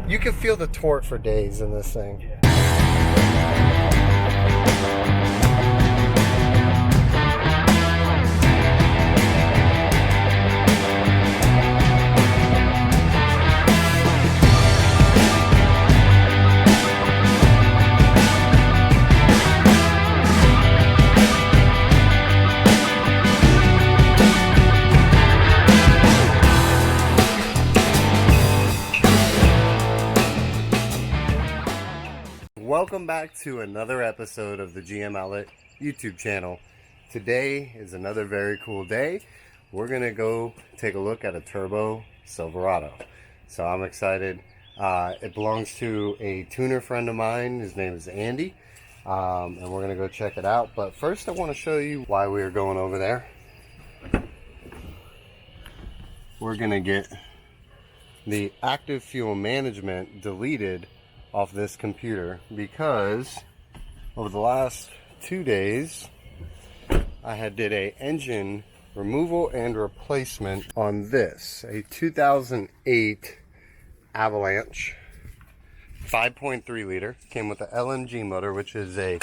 You can feel the torque for days in this thing. Welcome back to another episode of the GM Outlet YouTube channel. Today is another very cool day. We're gonna go take a look at a turbo Silverado. So I'm excited. It belongs to a tuner friend of mine. His name is Andy, and we're gonna go check it out. But first I want to show you why we are going over there. We're gonna get the active fuel management deleted off this computer because over the last 2 days I did a engine removal and replacement on this, a 2008 Avalanche 5.3 liter. Came with the LMG motor, which is a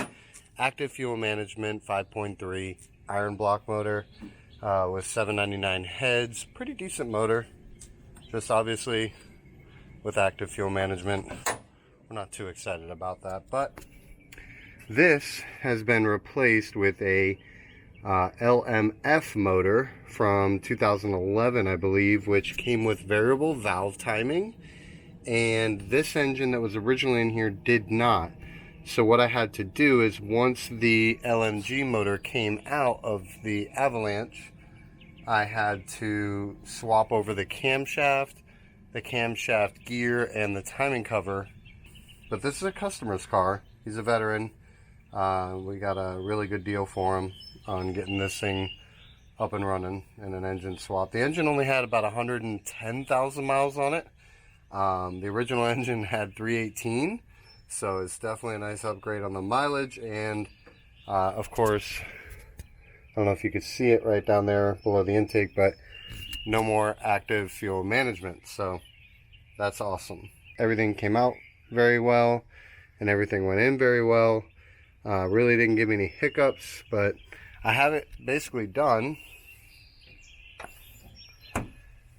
active fuel management 5.3 iron block motor with 799 heads. Pretty decent motor, just obviously with active fuel management we're not too excited about that. But this has been replaced with a LMF motor from 2011, I believe, which came with variable valve timing, and this engine that was originally in here did not. So what I had to do is, once the LMG motor came out of the Avalanche, I had to swap over the camshaft gear, and the timing cover. But this is a customer's car. He's a veteran. We got a really good deal for him on getting this thing up and running and an engine swap. The engine only had about 110,000 miles on it. The original engine had 318, so it's definitely a nice upgrade on the mileage. And of course, I don't know if you could see it right down there below the intake, but no more active fuel management. So that's awesome. Everything came out very well and everything went in very well. Really didn't give me any hiccups, but I have it basically done.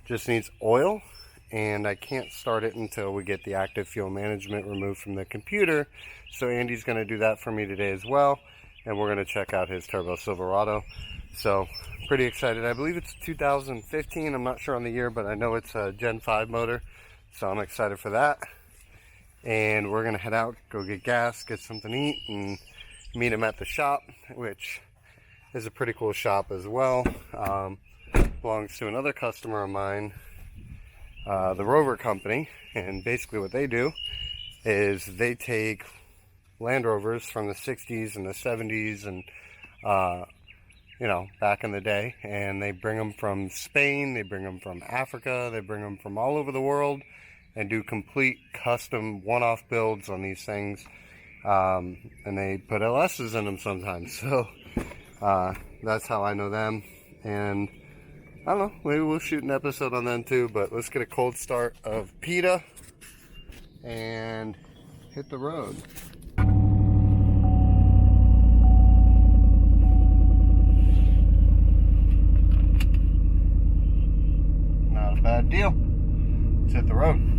Just needs oil, and I can't start it until we get the active fuel management removed from the computer. So Andy's going to do that for me today as well, and we're going to check out his turbo Silverado. So pretty excited. I believe it's 2015. I'm not sure on the year, but I know it's a Gen 5 motor, so I'm excited for that. And we're gonna head out, go get gas, get something to eat, and meet him at the shop, which is a pretty cool shop as well. Belongs to another customer of mine, the Rover company. And basically what they do is they take Land Rovers from the 60s and the 70s and you know, back in the day, and they bring them from Spain, they bring them from Africa, they bring them from all over the world, and do complete custom one-off builds on these things, and they put LSs in them sometimes. So that's how I know them, and I don't know, maybe we'll shoot an episode on them too. But let's get a cold start of PETA and hit the road. Not a bad deal. Let's hit the road.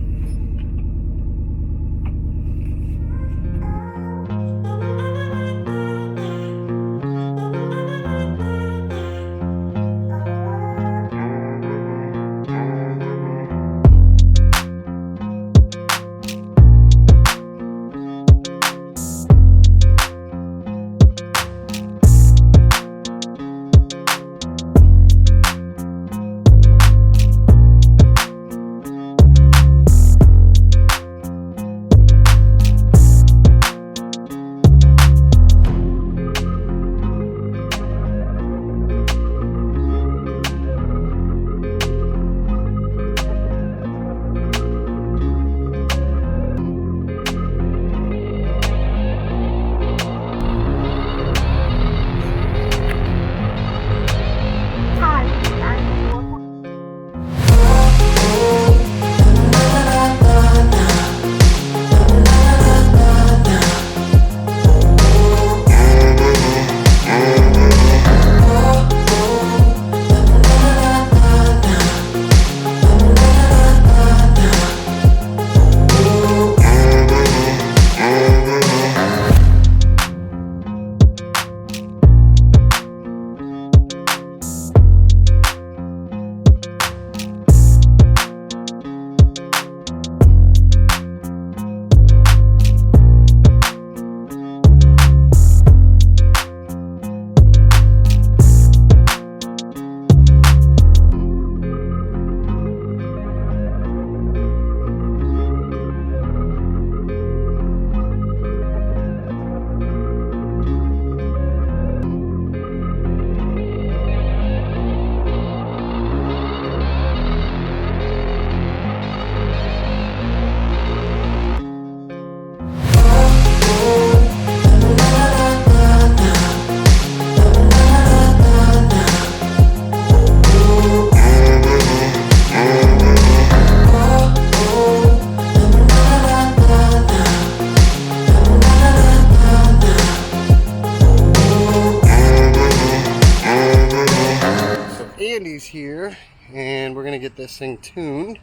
and we're gonna get this thing tuned.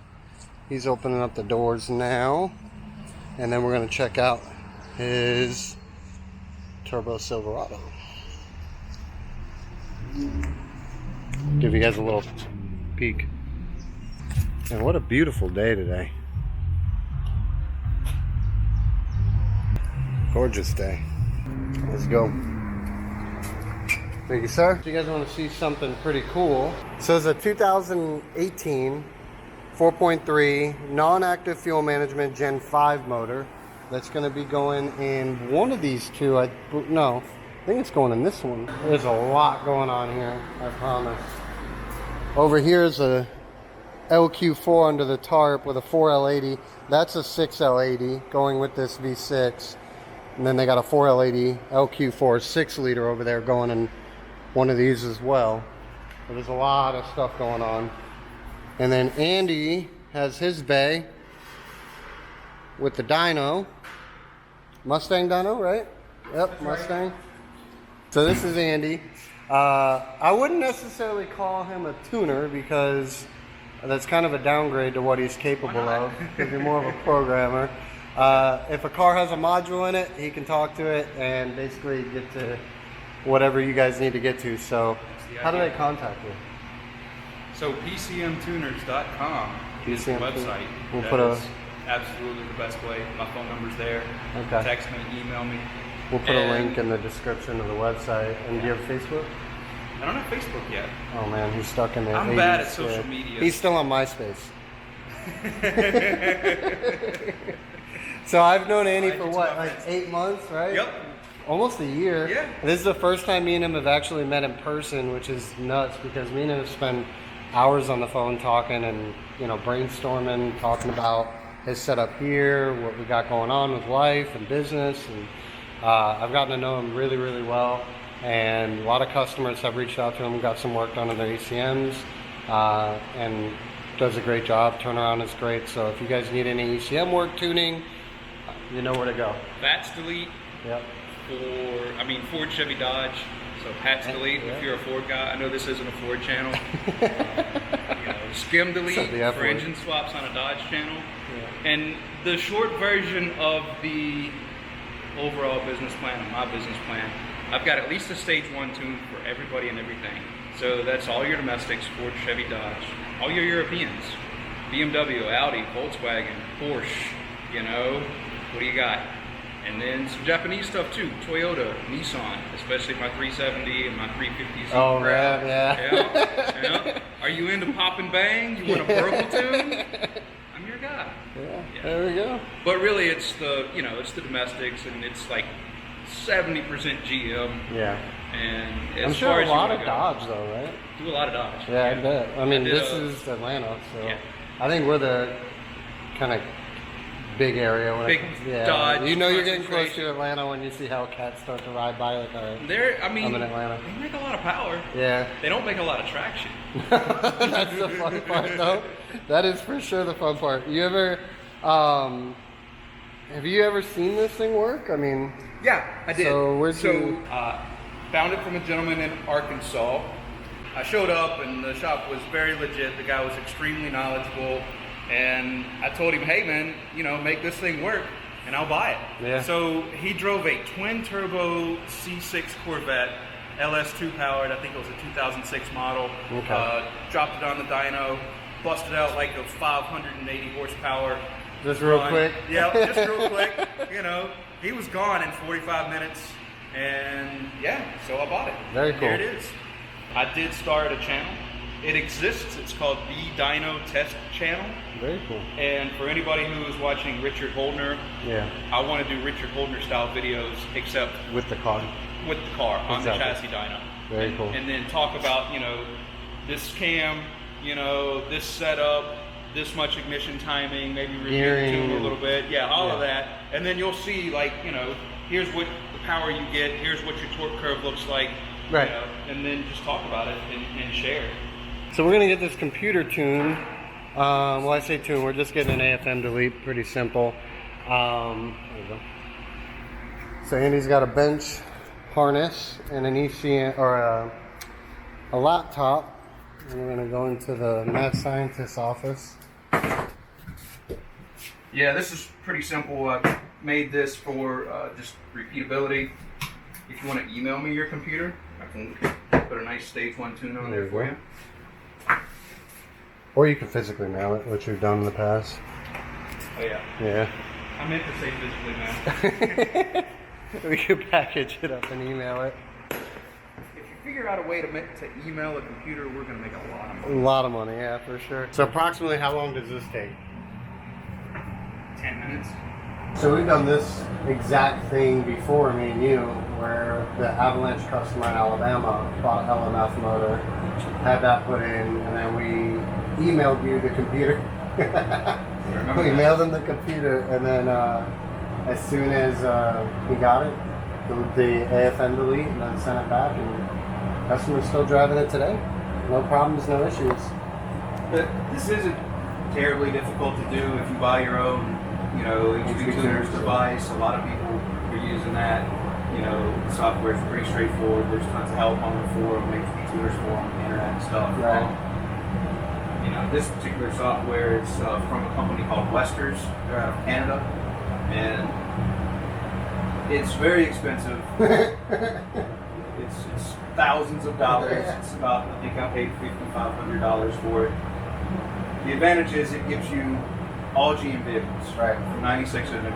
He's opening up the doors now, and then we're gonna check out his turbo Silverado. Give you guys a little peek. And what a beautiful day today. Gorgeous day. Let's go. Thank you, sir. If you guys want to see something pretty cool. So it's a 2018 4.3 non-active fuel management Gen 5 motor that's going to be going in one of these two. I think it's going in this one. There's a lot going on here, I promise. Over here is a LQ4 under the tarp with a 4L80. That's a 6L80 going with this V6. And then they got a 4L80 LQ4 6-liter over there going in one of these as well. So there's a lot of stuff going on. And then Andy has his bay with the dyno. Mustang dyno, right? Yep, that's Mustang. Right. So this is Andy. I wouldn't necessarily call him a tuner because that's kind of a downgrade to what he's capable of, because you're more of a programmer. If a car has a module in it, he can talk to it and basically get to whatever you guys need to get to. So how do they contact you? So PCMtuners.com is the website. We'll absolutely the best way. My phone number's there. Okay. Text me, email me. We'll put a link in the description of the website. And do you have Facebook? I don't have Facebook yet. Oh man, he's stuck in there. I'm bad at social media. He's still on MySpace. So I've known Andy for what, like 8 months, right? Yep. Almost a year. Yeah. This is the first time me and him have actually met in person, which is nuts because me and him have spent hours on the phone talking and, you know, brainstorming, talking about his setup here, what we got going on with life and business. And I've gotten to know him really, really well. And a lot of customers have reached out to him, got some work done on their ACMs, and does a great job. Turnaround is great. So if you guys need any ECM work tuning, you know where to go. Pat's Delete. Yep. Ford, Chevy, Dodge. So Pat's Delete if you're a Ford guy. I know this isn't a Ford channel. Skim Delete for engine swaps on a Dodge channel. Yeah. And the short version of the overall business plan, my business plan, I've got at least a stage 1 tune for everybody and everything. So that's all your domestics, Ford, Chevy, Dodge. All your Europeans, BMW, Audi, Volkswagen, Porsche, you know, what do you got? And then some Japanese stuff too, Toyota, Nissan, especially my 370 and my 350Z. Oh, right, yeah. Yeah. Are you into pop and bang? You want a Burgle tune? I'm your guy. Yeah, there we go. But really it's the, it's the domestics, and it's like 70% GM. Yeah. And I'm sure a lot of Dodge though, right? Do a lot of Dodge. Yeah, I bet. I mean, this is Atlanta, so yeah. I think we're the kind of big area when big it comes, Dodge. You know you're getting close to Atlanta when you see how cats start to ride by. Like, all right, I'm in Atlanta. They make a lot of power. Yeah. They don't make a lot of traction. That's the fun part, though. That is for sure the fun part. You ever, have you ever seen this thing work? I mean. Yeah, I did. So found it from a gentleman in Arkansas. I showed up and the shop was very legit. The guy was extremely knowledgeable. And I told him, hey man, make this thing work and I'll buy it. Yeah. So he drove a twin turbo C6 Corvette, LS2 powered, I think it was a 2006 model. Okay. Dropped it on the dyno, busted out like a 580 horsepower. Just real quick? Yeah, just real quick. He was gone in 45 minutes. And yeah, so I bought it. Very cool. Here it is. I did start a channel. It exists. It's called the Dyno Test Channel. Very cool. And for anybody who is watching Richard Holdner, I want to do Richard Holdner style videos, except with the car. With the car on the chassis dyno. Very cool. And then talk about this cam, this setup, this much ignition timing, maybe review the tune a little bit, all of that. And then you'll see here's what the power you get, here's what your torque curve looks like, right? And then just talk about it and share. So we're gonna get this computer tuned. Well, I say tune, we're just getting an AFM delete, pretty simple. There we go. So Andy's got a bench harness and an ECM or a laptop And we're gonna go into the mad scientist's office. Yeah, this is pretty simple. I made this for just repeatability. If you want to email me your computer, I can put a nice stage 1 tune on there for you. Or you can physically mail it, which you've done in the past. Oh yeah. Yeah. I meant to say physically, man. We could package it up and email it. If you figure out a way to email a computer, we're going to make a lot of money. A lot of money, yeah, for sure. So approximately how long does this take? 10 minutes. So we've done this exact thing before, me and you, where the Avalanche customer in Alabama bought an LMF motor, had that put in, and then we emailed you the computer. We mailed him the computer, and then as soon as he got it, the AFN delete, and then sent it back, and the customer's still driving it today. No problems, no issues. But this isn't terribly difficult to do if you buy your own, HV tuners device. A lot of people are using that. The software is pretty straightforward. There's tons of help on the forum, HV tuners forum, the internet and stuff. Right. This particular software is from a company called Westers. They're out of Canada, and it's very expensive. It's thousands of dollars. It's about, I think I paid $5,500 for it. The advantage is it gives you all GM vehicles, right, from 96 and new.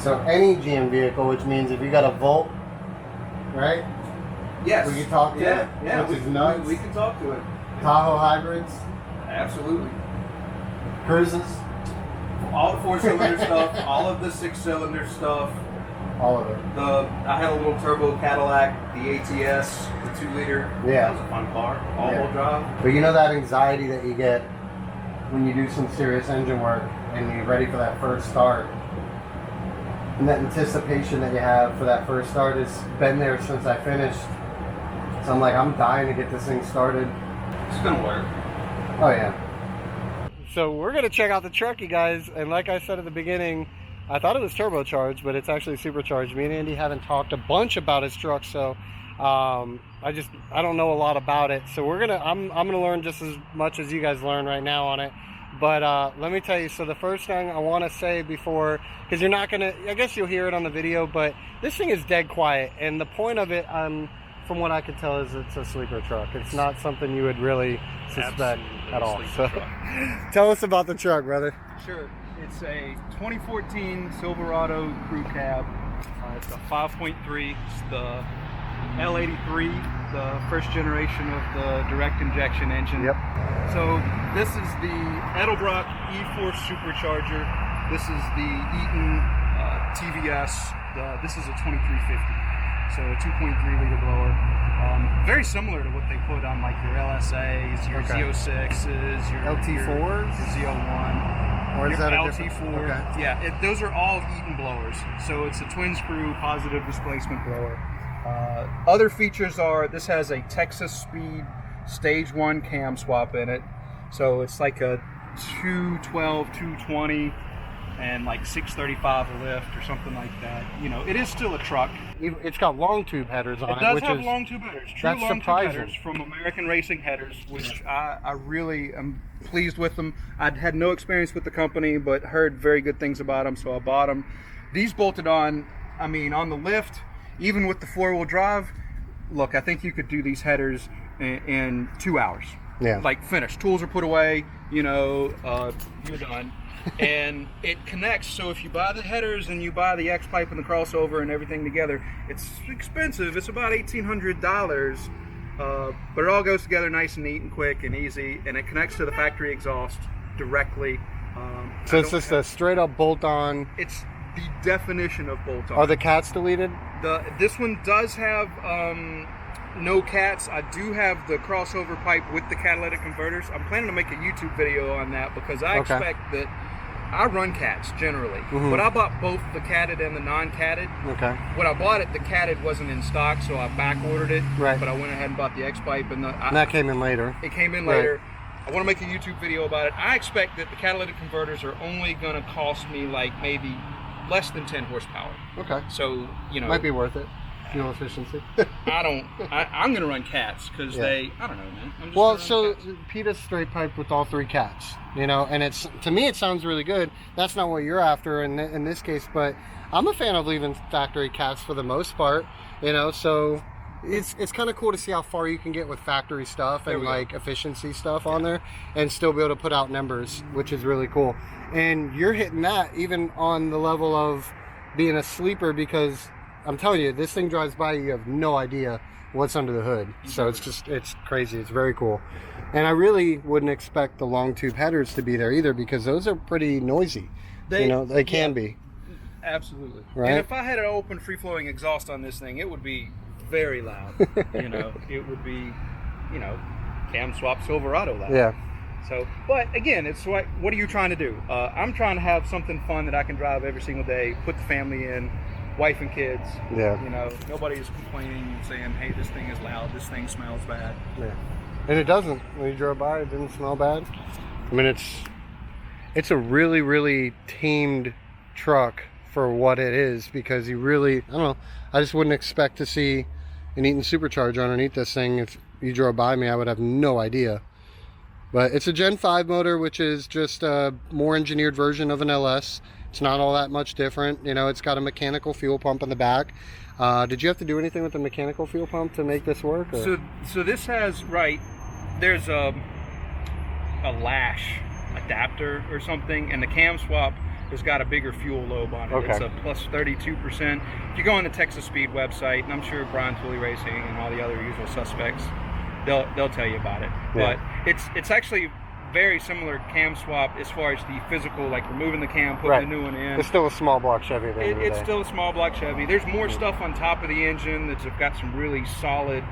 So any GM vehicle, which means if you got a Volt, right? Yes. We can talk to it, yeah, which is nuts. We can talk to it. Tahoe hybrids, Absolutely. cruises, All the 4-cylinder stuff, all of the 6-cylinder stuff. all of it. I had a little turbo Cadillac, the ATS, the 2-liter. Yeah. That was a fun car, all-wheel drive. But you know that anxiety that you get when you do some serious engine work and you're ready for that first start, and that anticipation that you have for that first start has been there since I finished. So I'm like, I'm dying to get this thing started. It's gonna work. Oh yeah. So we're gonna check out the truck, you guys, and like I said at the beginning, I thought it was turbocharged, but it's actually supercharged. Me and Andy haven't talked a bunch about his truck, so I don't know a lot about it. So I'm gonna learn just as much as you guys learn right now on it. But let me tell you, so the first thing I want to say before, because you're not gonna, I guess you'll hear it on the video, but this thing is dead quiet, and the point of it, from what I can tell, is it's a sleeper truck. It's not something you would really suspect at all. So tell us about the truck, brother. Sure. It's a 2014 Silverado crew cab. It's a 5.3. It's the L83, the first generation of the direct injection engine. Yep. So this is the Edelbrock E-Force Supercharger. This is the Eaton TVS. This is a 2350. So a 2.3 liter blower. Very similar to what they put on like your LSAs, your Z06s, your LT4s, your Z01. Or is that a LT4? Okay. Yeah, those are all Eaton blowers. So it's a twin screw positive displacement blower. Other features are this has a Texas Speed Stage 1 cam swap in it. So it's like a 212, 220, and like 635 a lift or something like that. It is still a truck. It's got long tube headers on it. It does which have is, long tube headers. True that's long surprising. tube headers from American Racing Headers, which I really am pleased with them. I'd had no experience with the company, but heard very good things about them, so I bought them. These bolted on, on the lift, even with the 4-wheel drive, look, I think you could do these headers in 2 hours. Yeah. Like finished. Tools are put away, you're done. And it connects, so if you buy the headers and you buy the X-pipe and the crossover and everything together, it's expensive. It's about $1,800, but it all goes together nice and neat and quick and easy, and it connects to the factory exhaust directly. So it's just a straight up bolt on. It's the definition of bolt on. Are the cats deleted? This one does have no cats. I do have the crossover pipe with the catalytic converters. I'm planning to make a YouTube video on that because I expect that I run cats generally, but I bought both the catted and the non-catted. Okay. When I bought it, the catted wasn't in stock, so I back ordered it. Right. But I went ahead and bought the X-pipe, and that came in later. It came in later. I want to make a YouTube video about it. I expect that the catalytic converters are only going to cost me like maybe less than 10 horsepower. Okay. So might be worth it. fuel efficiency? I'm gonna run cats because I don't know, man. I'm just Well, gonna so run cats. PETA's straight pipe with all 3 cats, you know, and it's, to me, it sounds really good. That's not what you're after in this case, but I'm a fan of leaving factory cats for the most part, you know, so it's kind of cool to see how far you can get with factory stuff and like efficiency stuff on there and still be able to put out numbers, which is really cool. And you're hitting that even on the level of being a sleeper, because I'm telling you, this thing drives by, you have no idea what's under the hood. So it's crazy. It's very cool. And I really wouldn't expect the long tube headers to be there either, because those are pretty noisy. They can be. Absolutely. Right? And if I had an open free-flowing exhaust on this thing, it would be very loud. It would be, cam swap Silverado loud. Yeah. So, but again, it's like, what are you trying to do? I'm trying to have something fun that I can drive every single day, put the family in, wife and kids. Yeah. Nobody's complaining and saying, hey, this thing is loud, this thing smells bad. Yeah. And it doesn't. When you drove by, it didn't smell bad. I mean, it's a really, really tamed truck for what it is, because you really, I don't know, I just wouldn't expect to see an Eaton Supercharger underneath this thing. If you drove by me, I would have no idea. But it's a Gen 5 motor, which is just a more engineered version of an LS. It's not all that much different. It's got a mechanical fuel pump in the back. Did you have to do anything with the mechanical fuel pump to make this work? Or? So this has, there's a lash adapter or something, and the cam swap has got a bigger fuel lobe on it. Okay. It's a plus 32%. If you go on the Texas Speed website, and I'm sure Brian Tooley Racing and all the other usual suspects, they'll tell you about it. Yeah. But it's actually very similar cam swap as far as the physical, like removing the cam, putting the new one in. It's still a small block Chevy at the end of the It's day. still a small block Chevy. There's more stuff on top of the engine that's got some really solid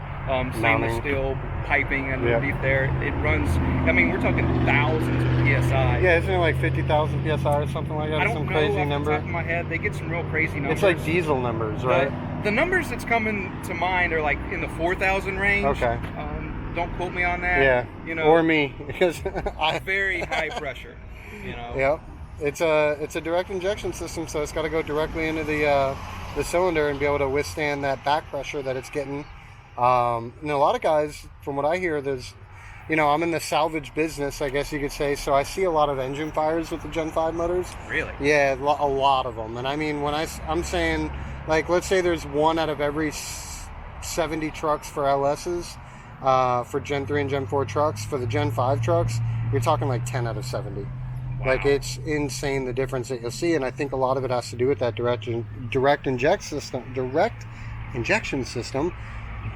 stainless steel piping underneath there. It runs, we're talking thousands of PSI. Yeah, isn't it like 50,000 PSI or something like that? I don't some know crazy off number. the top of my head. They get some real crazy numbers. It's like diesel numbers, right? The numbers that's coming to mind are like in the 4,000 range. Okay. Don't quote me on that. Yeah. Or me, because very high pressure. Yep. It's a direct injection system, so it's got to go directly into the cylinder and be able to withstand that back pressure that it's getting. And a lot of guys, from what I hear, there's, I'm in the salvage business, I guess you could say, so I see a lot of engine fires with the Gen 5 motors. Really? Yeah, a lot of them. And I mean, when I'm saying, like, let's say there's 1 out of every 70 trucks for LSs, for Gen 3 and Gen 4 trucks. For the Gen 5 trucks, you're talking like 10 out of 70. Wow. Like, it's insane the difference that you'll see, and I think a lot of it has to do with that direct injection system.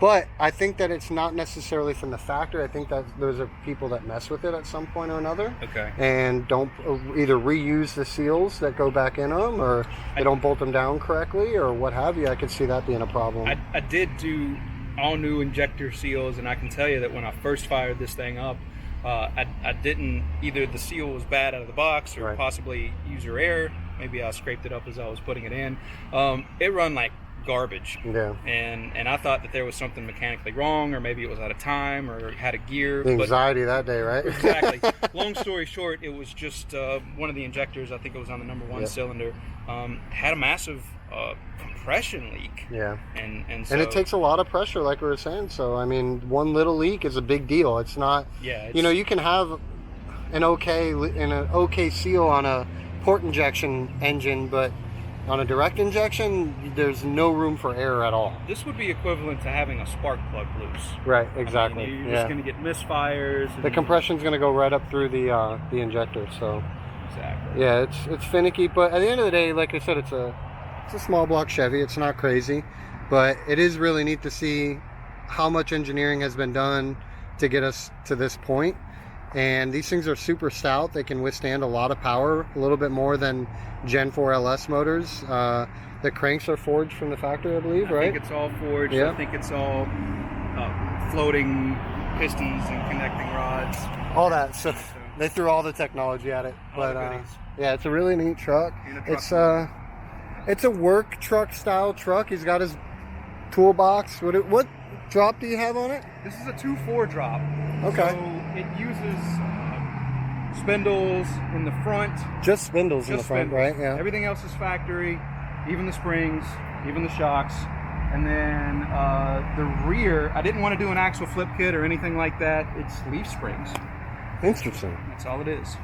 But I think that it's not necessarily from the factory. I think that those are people that mess with it at some point or another. Okay. And don't either reuse the seals that go back in them, or they don't bolt them down correctly, or what have you. I could see that being a problem. I did do all new injector seals, and I can tell you that when I first fired this thing up, I didn't, either the seal was bad out of the box, or possibly user error. Maybe I scraped it up as I was putting it in. It run like garbage. Yeah. And I thought that there was something mechanically wrong, or maybe it was out of time, or had a gear. The anxiety that day, right? Exactly. Long story short, it was just one of the injectors, I think it was on the number 1 cylinder, had a massive compression leak. Yeah. And so, and it takes a lot of pressure, like we were saying. So I mean, one little leak is a big deal. It's not. Yeah. You can have an okay seal on a port injection engine, but on a direct injection, there's no room for error at all. This would be equivalent to having a spark plug loose. Right. Exactly. You're just going to get misfires. The compression's going to go right up through the injector. So. Exactly. Yeah, it's finicky, but at the end of the day, like I said, it's a small block Chevy. It's not crazy, but it is really neat to see how much engineering has been done to get us to this point. And these things are super stout. They can withstand a lot of power, a little bit more than Gen 4 LS motors. The cranks are forged from the factory, I believe, right? I think it's all forged. Yeah. I think it's all floating pistons and connecting rods. All that. So they threw all the technology at it. But yeah, it's a really neat truck. It's a work truck style truck. He's got his toolbox. What drop do you have on it? This is a 2.4 drop. Okay. So it uses spindles in the front. Just spindles in the front, spindles. right? Yeah. Everything else is factory, even the springs, even the shocks. And then the rear, I didn't want to do an axle flip kit or anything like that. It's leaf springs. Interesting. That's all it is.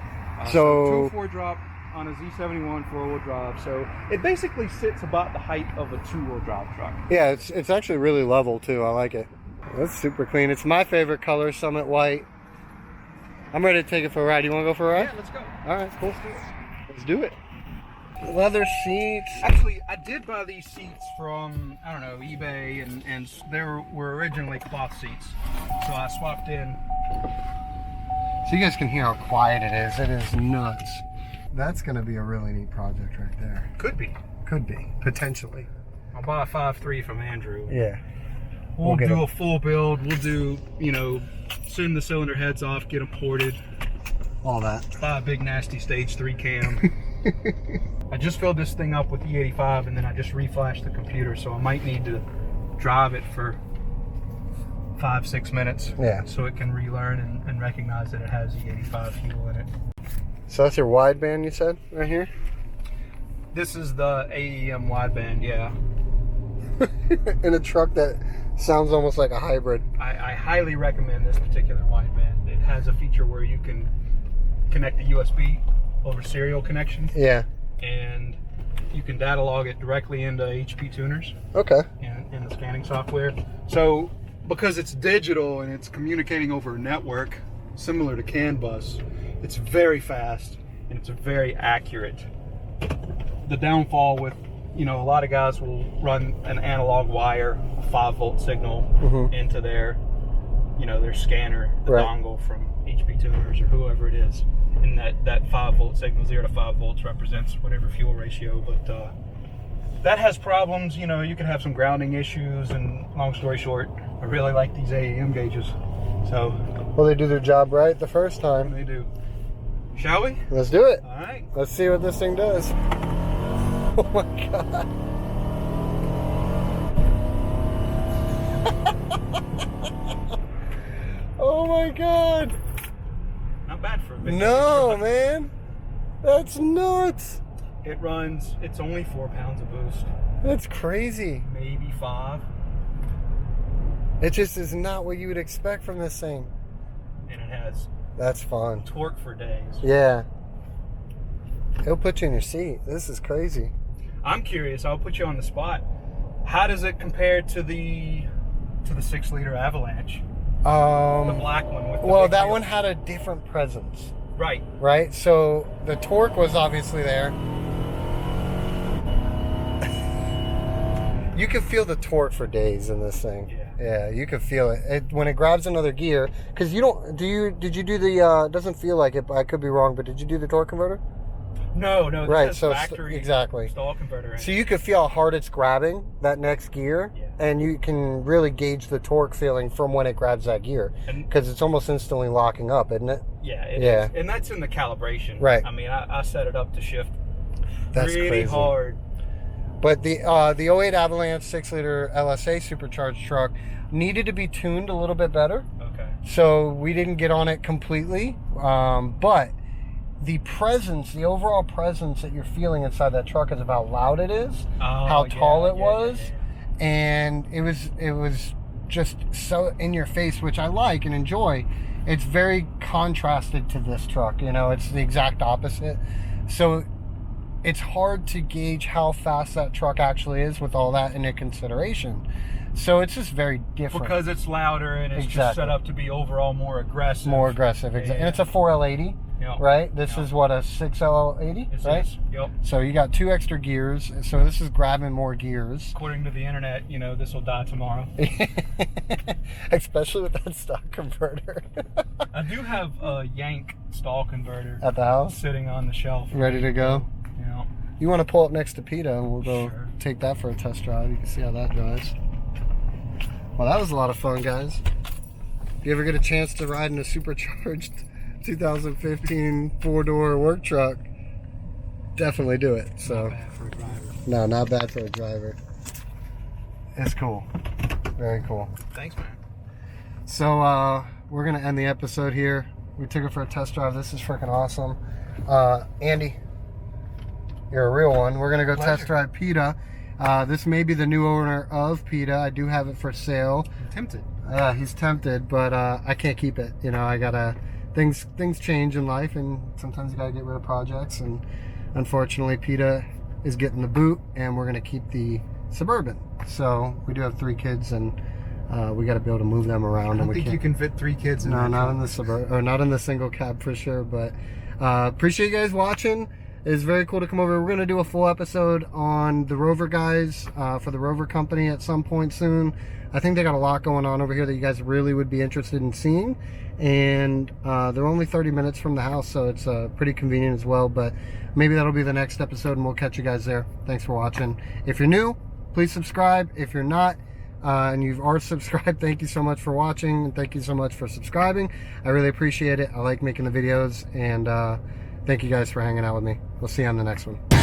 So 2-4 drop on a Z71 4-wheel drive. So it basically sits about the height of a 2-wheel drive truck. yeah, it's actually really level too. I like it. That's super clean. It's my favorite color, Summit White. I'm ready to take it for a ride. You want to go for a ride? Yeah, let's go. All right, cool. Let's do it. Leather seats. Actually, I did buy these seats from, I don't know, eBay, and they were originally cloth seats. So I swapped in. So you guys can hear how quiet it is. It is nuts. That's going to be a really neat project right there. Could be. Could be, potentially. I'll buy a 5.3 from Andrew. Yeah. We'll do a full build. We'll do, send the cylinder heads off, get them ported. All that. Buy a big nasty stage 3 cam. I just filled this thing up with E85 and then I just reflashed the computer, so I might need to drive it for 5-6 minutes. Yeah. So it can relearn and recognize that it has E85 fuel in it. So that's your wideband, you said, right here? This is the AEM wideband, yeah. In a truck that sounds almost like a hybrid. I highly recommend this particular wideband. It has a feature where you can connect the USB over serial connection. Yeah. And you can data log it directly into HP tuners. Okay. In the scanning software. So because it's digital and it's communicating over a network similar to CAN bus, it's very fast and it's very accurate. The downfall with, a lot of guys will run an analog wire, a 5-volt signal into their scanner, the dongle from HP tuners or whoever it is. And that 5-volt signal, 0 to 5 volts, represents whatever fuel ratio. But that has problems. You can have some grounding issues. And long story short, I really like these AEM gauges. So, well, they do their job right the first time. They do. Shall we? Let's do it. All right. Let's see what this thing does. Oh my God. Oh my God. Not bad for a big No, truck. man. That's nuts. It's only 4 pounds of boost. That's crazy. Maybe 5. It just is not what you would expect from this thing. And it has That's fun. torque for days. Yeah. It'll put you in your seat. This is crazy. I'm curious, I'll put you on the spot. How does it compare to the 6-liter Avalanche? The black one with the well, big that wheels. one had a different presence. Right. Right? So the torque was obviously there. You can feel the torque for days in this thing. Yeah, you can feel it. When it grabs another gear, because did you do the, doesn't feel like it, I could be wrong, but did you do the torque converter? No, this Right, has so factory exactly. stall converter in it. So you can feel how hard it's grabbing that next gear, and you can really gauge the torque feeling from when it grabs that gear, because it's almost instantly locking up, isn't it? Yeah, it is. And that's in the calibration. Right. I mean, I set it up to shift That's really crazy. hard. But the 08 Avalanche 6-liter LSA supercharged truck needed to be tuned a little bit better. Okay. So we didn't get on it completely, but the presence, the overall presence that you're feeling inside that truck is of how loud it is, how tall it was, and it was just so in your face, which I like and enjoy. It's very contrasted to this truck, it's the exact opposite. So it's hard to gauge how fast that truck actually is with all that into consideration. So it's just very different. Because it's louder and it's just set up to be overall more aggressive. More aggressive, exactly. And it's a 4L80, right? This is what, a 6L80, right? Yep. So you got 2 extra gears. So this is grabbing more gears. According to the internet, this will die tomorrow. Especially with that stock converter. I do have a Yank stall converter at the house, sitting on the shelf, ready to go. Yeah. You want to pull up next to PETA and we'll go take that for a test drive. You can see how that drives. Well, that was a lot of fun, guys. If you ever get a chance to ride in a supercharged 2015 4-door work truck, definitely do it. So, not bad for a driver. No, not bad for a driver. It's cool. Very cool. Thanks, man. So, we're going to end the episode here. We took it for a test drive. This is freaking awesome. Andy, you're a real one. We're going to go test drive PETA. This may be the new owner of PETA. I do have it for sale. Tempted. He's tempted, but I can't keep it. You know, I gotta, things change in life, and sometimes you gotta get rid of projects, and unfortunately PETA is getting the boot, and we're gonna keep the Suburban. So we do have 3 kids, and we gotta be able to move them around. I don't think you can fit 3 kids in No, that not truck. in the Suburban, or not in the single cab for sure, but appreciate you guys watching. It's very cool to come over. We're gonna do a full episode on the Rover guys for the Rover company at some point soon. I think they got a lot going on over here that you guys really would be interested in seeing, and they're only 30 minutes from the house, so it's pretty convenient as well. But maybe that'll be the next episode, and we'll catch you guys there. Thanks for watching. If you're new, please subscribe. If you're not, and you are subscribed, thank you so much for watching, and thank you so much for subscribing. I really appreciate it. I like making the videos, and thank you guys for hanging out with me. We'll see you on the next one.